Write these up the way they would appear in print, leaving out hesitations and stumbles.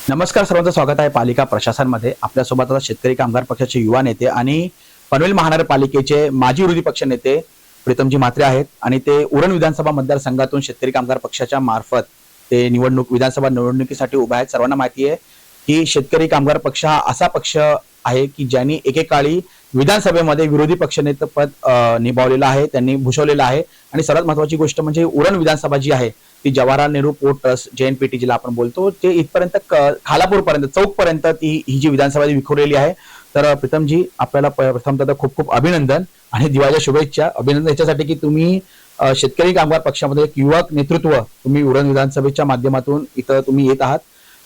नमस्कार, सर्वांचं स्वागत आहे पालिका प्रशासनमध्ये. आपल्यासोबत आता शेतकरी कामगार पक्षाचे युवा नेते आणि पनवेल महानगरपालिकेचे माजी विरोधी पक्ष नेते प्रीतमजी म्हात्रे आहेत आणि ते उरण विधानसभा मतदारसंघातून शेतकरी कामगार पक्षाच्या मार्फत ते विधानसभा निवडणुकीसाठी उभे आहेत. सर्वांना माहिती आहे की शेतकरी कामगार पक्ष हा असा पक्ष आहे की ज्यांनी एकेकाळी विधानसभेमध्ये विरोधी पक्षनेतेपद निभावलेलं आहे, त्यांनी भूषवलेलं आहे. आणि सर्वात महत्वाची गोष्ट म्हणजे उरण विधानसभा जी आहे ती Jawaharlal Nehru port trust JNPT जिला आपण बोलतो ते इथपर्यंत खालापूर पर्यंत चौक पर्यंत ही जी विधानसभा विखुरलेली आहे. तर प्रीतमजी, आपल्याला प्रथमतः खूप खूप अभिनंदन आणि दिवाळीच्या शुभेच्छा. अभिनंदन याच्यासाठी की तुम्ही शेतकरी कामगार पक्षामध्ये एक युवक नेतृत्व तुम्ही उरण विधानसभेच्या माध्यमातून इथं तुम्ही येत आहात.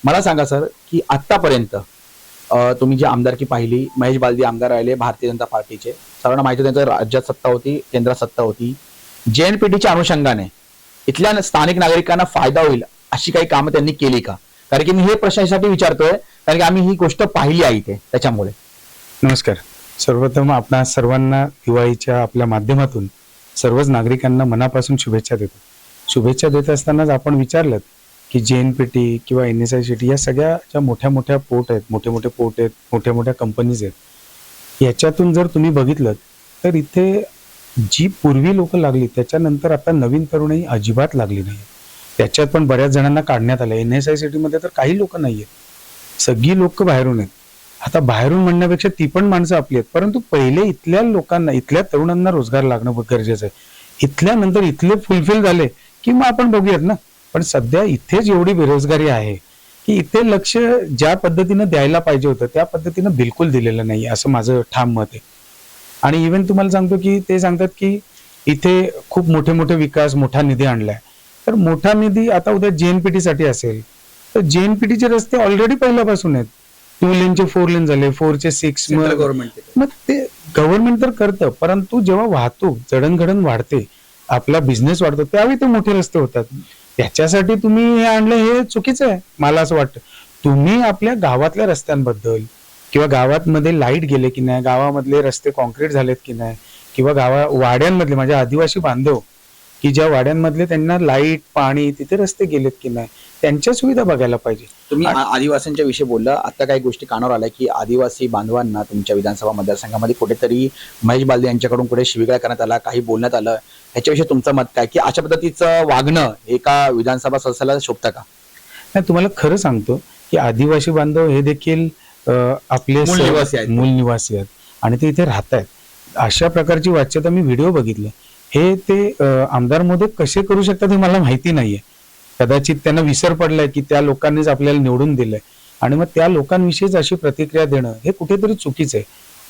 मला सांगा सर की आतापर्यंत तुम्ही जी आमदारकी पाहिली, महेश बालदी आमदार राहिले भारतीय जनता पार्टीचे, सर्वांना माहिती त्यांच्या राज्यात सत्ता होती, केंद्रात सत्ता होती. JNPTच्या अनुषंगाने इथल्या स्थानिक नागरिकांना फायदा होईल अशी काही कामं त्यांनी केली का? कारण की मी हे प्रश्नासाठी विचारतोय कारण की आम्ही ही गोष्ट पाहिली आहे इथे, त्याच्यामुळे. नमस्कार. सर्वप्रथम आपणा सर्वांना दिवाळीच्या आपल्या माध्यमातून सर्वच नागरिकांना मनापासून शुभेच्छा देतो. शुभेच्छा देत असतानाच आपण विचारलं की JNPT किंवा NSICT या सगळ्या ज्या मोठ्या मोठ्या पोर्ट आहेत, मोठे मोठे पोर्ट आहेत, मोठ्या मोठ्या कंपनीज आहेत, याच्यातून जर तुम्ही बघितलं तर इथे जी पूर्वी लोक लागली त्याच्यानंतर आता नवीन तरुणही अजिबात लागली नाही. त्याच्यात पण बऱ्याच जणांना काढण्यात आलं. NSICT मध्ये तर काही लोक नाहीयेत, सगळी लोक बाहेरून आहेत. आता बाहेरून म्हणण्यापेक्षा ती पण माणसं आपली आहेत, परंतु पहिले इथल्या लोकांना, इथल्या तरुणांना रोजगार लागणं गरजेचं आहे. इथल्यानंतर इथले फुलफिल झाले की मग आपण बघूयात ना. पण सध्या इथेच एवढी बेरोजगारी आहे की इथे लक्ष ज्या पद्धतीनं द्यायला पाहिजे होतं त्या पद्धतीनं बिलकुल दिलेलं नाही, असं माझं ठाम मत आहे. आणि इव्हन तुम्हाला सांगतो की ते सांगतात की इथे खूप मोठे मोठे विकास, मोठा निधी आणलाय. तर मोठा निधी आता उद्या JNPT साठी असेल तर JNPTचे रस्ते ऑलरेडी पहिल्यापासून आहेत. 2 लेनचे 4 लेन झाले, 4चे 6. मग ते गव्हर्नमेंट तर करतं, परंतु जेव्हा वाहतूक जडणघडण वाढते, आपला बिझनेस वाढतो, त्यावेळी ते मोठे रस्ते होतात. त्याच्यासाठी तुम्ही हे आणलं हे चुकीचं आहे मला असं वाटतं. तुम्ही आपल्या गावातल्या रस्त्यांबद्दल किंवा गावामध्ये लाईट गेले की नाही, गावामधले रस्ते कॉन्क्रीट झालेत की नाही, किंवा वाड्यांमधले माझे आदिवासी बांधव की ज्या वाड्यांमधले त्यांना लाईट, पाणी, तिथे रस्ते गेलेत की नाही, त्यांच्या सुविधा बघायला पाहिजे. तुम्ही आदिवासींच्या विषयी बोलला. आता काही गोष्टी कानावर आल्या की आदिवासी बांधवांना तुमच्या विधानसभा मतदारसंघामध्ये कुठेतरी महेश बालदी यांच्याकडून कुठे शिवीगाळ करण्यात आला, काही बोलण्यात आलं. ह्याच्याविषयी तुमचं मत काय की अशा पद्धतीचं वागणं एका विधानसभा सदस्याला शोभतं का? नाही, तुम्हाला खरं सांगतो की आदिवासी बांधव हे देखील आपले मूल निवासी आहेत आणि ते इथे राहत आहेत. अशा प्रकारची वाच्यता मी व्हिडिओ बघितले. हे ते आमदार मोदक कसे करू शकतात हे मला माहिती नाहीये. कदाचित त्यांना विसर पडलाय की त्या लोकांनीच आपल्याला निवडून दिलंय आणि मग त्या लोकांविषयीच अशी प्रतिक्रिया देणं हे कुठेतरी चुकीचं आहे.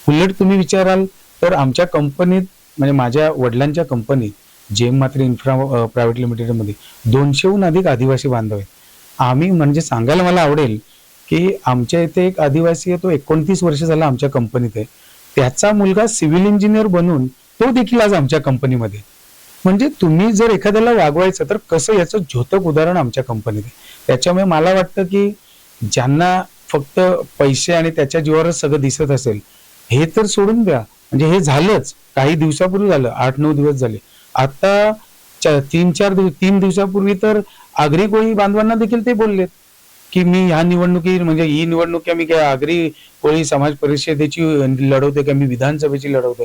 उलट तुम्ही विचाराल तर आमच्या कंपनीत, म्हणजे माझ्या वडिलांच्या कंपनीत JM Mhatre infra private limited मध्ये 200हून अधिक आदिवासी बांधव आहेत. आम्ही, म्हणजे सांगायला मला आवडेल की आमच्या इथे एक आदिवासी आहे, तो 29 वर्ष झाला आमच्या कंपनीत आहे. त्याचा मुलगा सिव्हिल इंजिनियर बनून तो देखील आज आमच्या कंपनीमध्ये. म्हणजे तुम्ही जर एखाद्याला वागवायचं तर कसं, याचं झोतक उदाहरण आमच्या कंपनीत आहे. त्याच्यामुळे मला वाटतं की ज्यांना फक्त पैसे आणि त्याच्या जीवावरच सगळं दिसत असेल हे तर सोडून द्या. म्हणजे हे झालंच, काही दिवसापूर्वी झालं, 8-9 दिवस झाले. आता 3 दिवसापूर्वी तर आगरी कोळी बांधवांना देखील ते बोललेत की मी ह्या निवडणुकी, म्हणजे ही निवडणूक मी काय आगरी कोळी समाज परिषदेची लढवते का, मी विधानसभेची लढवते.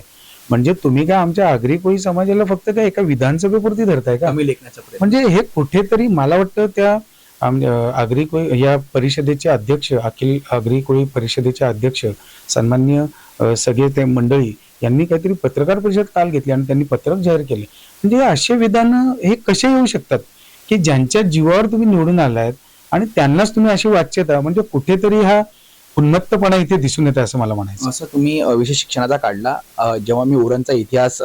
म्हणजे तुम्ही काय आमच्या आगरी कोळी समाजाला फक्त काय एका विधानसभेपुरती धरताय का? म्हणजे हे कुठेतरी मला वाटतं त्या आगरी कोळी या परिषदेचे अध्यक्ष, अखिल आगरी कोळी परिषदेचे अध्यक्ष सन्माननीय सगळे ते मंडळी यांनी काहीतरी पत्रकार परिषद काल घेतली आणि त्यांनी पत्रक जाहीर केले. म्हणजे असे विधान हे कसे येऊ शकतात की ज्यांच्या जीवावर तुम्ही निवडून आलायत आणि त्यांनाच तुम्ही अशी वाच्यता, म्हणजे कुठेतरी हा उन्मत्तपणा इथे दिसून येतं असं मला म्हणायचं. असं तुम्ही विशेष शिक्षणाचा काढला. जेव्हा मी उरणचा इतिहास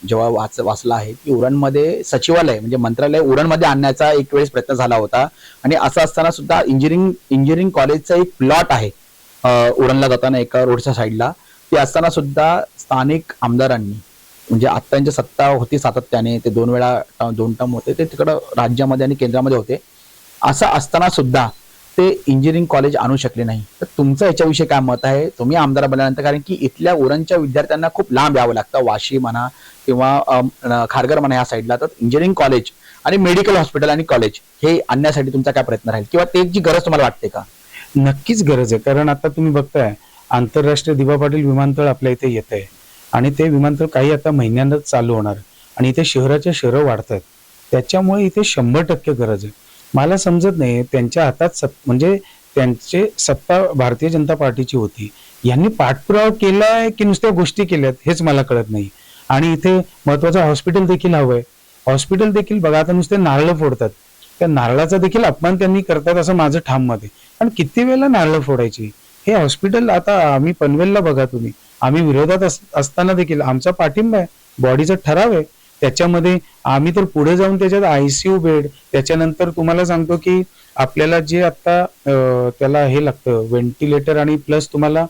जेव्हा वाचला आहे की उरणमध्ये सचिवालय म्हणजे मंत्रालय उरणमध्ये आणण्याचा एक वेळेस प्रयत्न झाला होता आणि असं असताना सुद्धा इंजिनिअरिंग कॉलेजचा एक प्लॉट आहे उरणला जाताना एका रोडच्या साईडला, ते असताना सुद्धा स्थानिक आमदारांनी, म्हणजे आता त्यांची सत्ता होती सातत्याने, ते 2 टर्म होते, ते तिकडं राज्यामध्ये आणि केंद्रामध्ये होते. असं असताना सुद्धा ते इंजिनिअरिंग कॉलेज आणू शकले नाही. तर तुमचं याच्याविषयी काय मत आहे तुम्ही आमदार बनल्यानंतर? कारण की इथल्या उरणच्या विद्यार्थ्यांना खूप लांब यावं लागतं, वाशी म्हणा किंवा खारघर म्हणा या साईडला. तर इंजिनिअरिंग कॉलेज आणि मेडिकल हॉस्पिटल आणि कॉलेज हे आणण्यासाठी तुमचा काय प्रयत्न राहील किंवा ते जी गरज तुम्हाला वाटते का? नक्कीच गरज आहे. कारण आता तुम्ही बघताय आंतरराष्ट्रीय दिवा पाटील विमानतळ आपल्या इथे येत आहे आणि ते विमानतळ काही आता महिन्यांनाच चालू होणार आणि इथे शहराच्या शहरं वाढतात. त्याच्यामुळे इथे 100% गरज आहे. मला समजत नाही त्यांच्या हातात म्हणजे त्यांचे सत्ता भारतीय जनता पार्टीची होती. यांनी पाठपुरावा केलाय की नुसत्या गोष्टी केल्यात हेच मला कळत नाही. आणि इथे महत्वाचं हॉस्पिटल देखील हवंय. हॉस्पिटल देखील बघा आता नुसते नारळ फोडतात. त्या नारळाचा देखील अपमान त्यांनी करतात असं माझं ठाम मत आहे. आणि किती वेळेला नारळ फोडायची. हे हॉस्पिटल आता आम्ही पनवेलला बघा तुम्ही, आम्ही विरोधात असताना देखील आमचा पाठिंबा आहे, बॉडीचा ठराव आहे. त्याच्यामध्ये आम्ही तर पुढे जाऊन त्याच्यात आयसीयू बेड, त्याच्यानंतर तुम्हाला सांगतो की आपल्याला जे आता त्याला हे लागतं व्हेंटिलेटर आणि प्लस तुम्हाला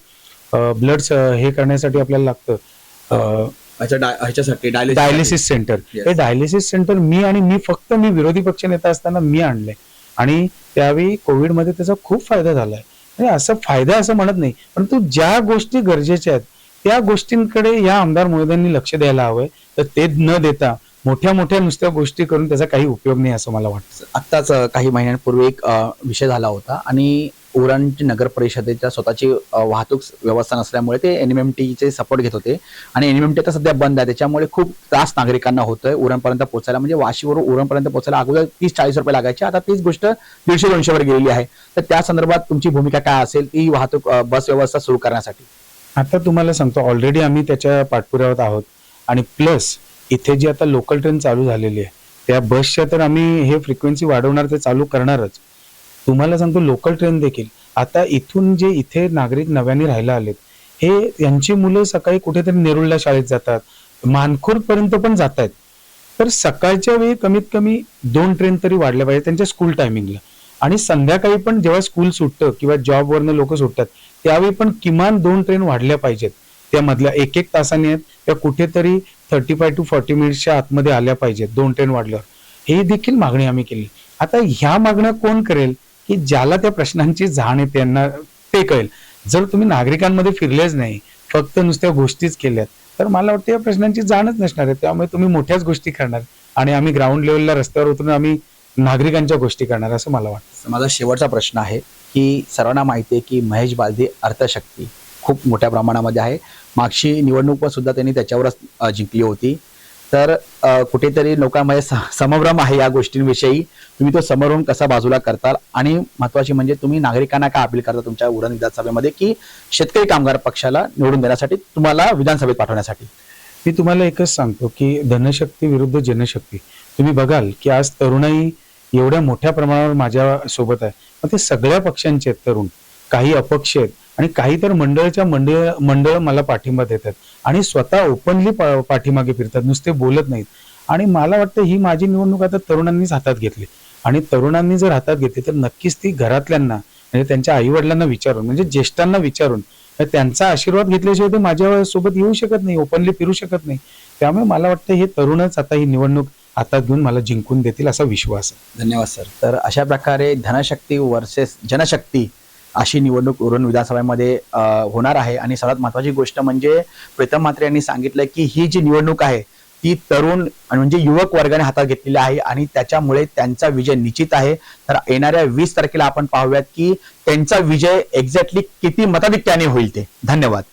ब्लड हे करण्यासाठी आपल्याला लागतं ह्याच्यासाठी डायलिसिस सेंटर. Yes. हे डायलिसिस सेंटर मी विरोधी पक्ष नेता असताना मी आणले आणि त्यावेळी कोविडमध्ये त्याचा खूप फायदा झालाय. म्हणजे असं फायदा असं म्हणत नाही, परंतु ज्या गोष्टी गरजेच्या आहेत त्या गोष्टींकडे या आमदार महोदयांनी लक्ष द्यायला हवंय. तर ते न देता मोठ्या मोठ्या नुसत्या गोष्टी करून त्याचा काही उपयोग नाही असं मला वाटतं. आत्ताच काही महिन्यांपूर्वी एक विषय झाला होता आणि उरणची नगर परिषदेच्या स्वतःची वाहतूक व्यवस्था नसल्यामुळे ते एनएमएमटीचे सपोर्ट घेत होते आणि एनएमएमटी आता सध्या बंद आहे. त्याच्यामुळे खूप त्रास नागरिकांना होतोय उरणपर्यंत पोहोचायला. म्हणजे वाशीवरून उरणपर्यंत पोहोचायला अगोदर 30-40 रुपये लागायचे, आता तीच गोष्ट 150-200 वर गेलेली आहे. तर त्या संदर्भात तुमची भूमिका काय असेल ती वाहतूक बस व्यवस्था सुरू करण्यासाठी? आता तुम्हाला सांगतो ऑलरेडी आम्ही त्याच्या पाठपुराव्यात आहोत आणि प्लस इथे जी आता लोकल ट्रेन चालू झालेली आहे त्या बसच्या तर आम्ही हे फ्रिक्वेन्सी वाढवणार, ते चालू करणारच. तुम्हाला सांगतो लोकल ट्रेन देखील आता इथून जे इथे नागरिक नव्याने राहायला आलेत हे यांची मुलं सकाळी कुठेतरी नेरुळला शाळेत जातात, मानखुर्द पर्यंत पण जात आहेत. तर सकाळच्या वेळी कमीत कमी 2 ट्रेन तरी वाढल्या पाहिजे त्यांच्या स्कूल टायमिंगला. आणि संध्याकाळी पण जेव्हा स्कूल सुटतं किंवा जॉबवरनं लोक सुटतात त्यावेळी पण किमान 2 ट्रेन वाढल्या पाहिजेत. त्या मधल्या 1-1 तासाने आहेत त्या कुठेतरी 35 to 40 मिनिट्सच्या आतमध्ये आल्या पाहिजेत 2 ट्रेन वाढल्यावर. हे देखील मागणी आम्ही केली. आता ह्या मागण्या कोण करेल की ज्याला त्या प्रश्नांची जाण आहे त्यांना ते कळेल. जर तुम्ही नागरिकांमध्ये फिरलेच नाही, फक्त नुसत्या गोष्टीच केल्यात तर मला वाटतं या प्रश्नांची जाणच नसणार आहे. त्यामुळे तुम्ही मोठ्याच गोष्टी करणार आणि आम्ही ग्राउंड लेवलला रस्त्यावर उतरून आम्ही नागरिकांच्या गोष्टी करणार असं मला वाटतं. माझा शेवटचा प्रश्न आहे की सर्वांना माहिती आहे की महेश बालदी अर्थशक्ती खूप मोठ्या प्रमाणामध्ये आहे. मागची निवडणूक सुद्धा त्यांनी त्याच्यावरच जिंकली होती. तर कुठेतरी लोकांमध्ये समभ्रम आहे या गोष्टींविषयी. तुम्ही तो समभ्रम कसा बाजूला करताल आणि महत्वाची म्हणजे तुम्ही नागरिकांना काय अपील करता तुमच्या उरण विधानसभेमध्ये की शेतकरी कामगार पक्षाला निवडून देण्यासाठी, तुम्हाला विधानसभेत पाठवण्यासाठी? मी तुम्हाला एकच सांगतो की धनशक्ती विरुद्ध जनशक्ती. तुम्ही बघाल की आज तरुणाई एवढ्या मोठ्या प्रमाणावर माझ्या सोबत आहे. मग ते सगळ्या पक्षांचे आहेत तरुण, काही अपक्ष आहेत आणि काही तर मंडळ मला पाठिंबा देतात आणि स्वतः ओपनली पाठीमागे फिरतात, नुसते बोलत नाहीत. आणि मला वाटतं ही माझी निवडणूक आता तरुणांनीच हातात घेतली आणि तरुणांनी जर हातात घेतली तर नक्कीच ती घरातल्यांना म्हणजे त्यांच्या आई वडिलांना विचारून म्हणजे ज्येष्ठांना विचारून त्यांचा आशीर्वाद घेतल्याशिवाय ते माझ्या सोबत येऊ शकत नाही, ओपनली फिरू शकत नाही. त्यामुळे मला वाटतं हे तरुणच आता ही निवडणूक हातात घेऊन मला जिंकून देतील असा विश्वास आहे. धन्यवाद सर. तर अशा प्रकारे धनशक्ती वर्सेस जनशक्ती अशी निवडणूक उरण विधानसभेमध्ये होणार आहे. आणि सर्वात महत्वाची गोष्ट म्हणजे प्रीतम म्हात्रे यांनी सांगितलं की ही जी निवडणूक आहे ती तरुण म्हणजे युवक वर्गाने हातात घेतलेली आहे आणि त्याच्यामुळे त्यांचा विजय निश्चित आहे. तर येणाऱ्या 20 तारखेला आपण पाहूयात की त्यांचा विजय एक्झॅक्टली किती मताधिक्याने होईल ते. धन्यवाद.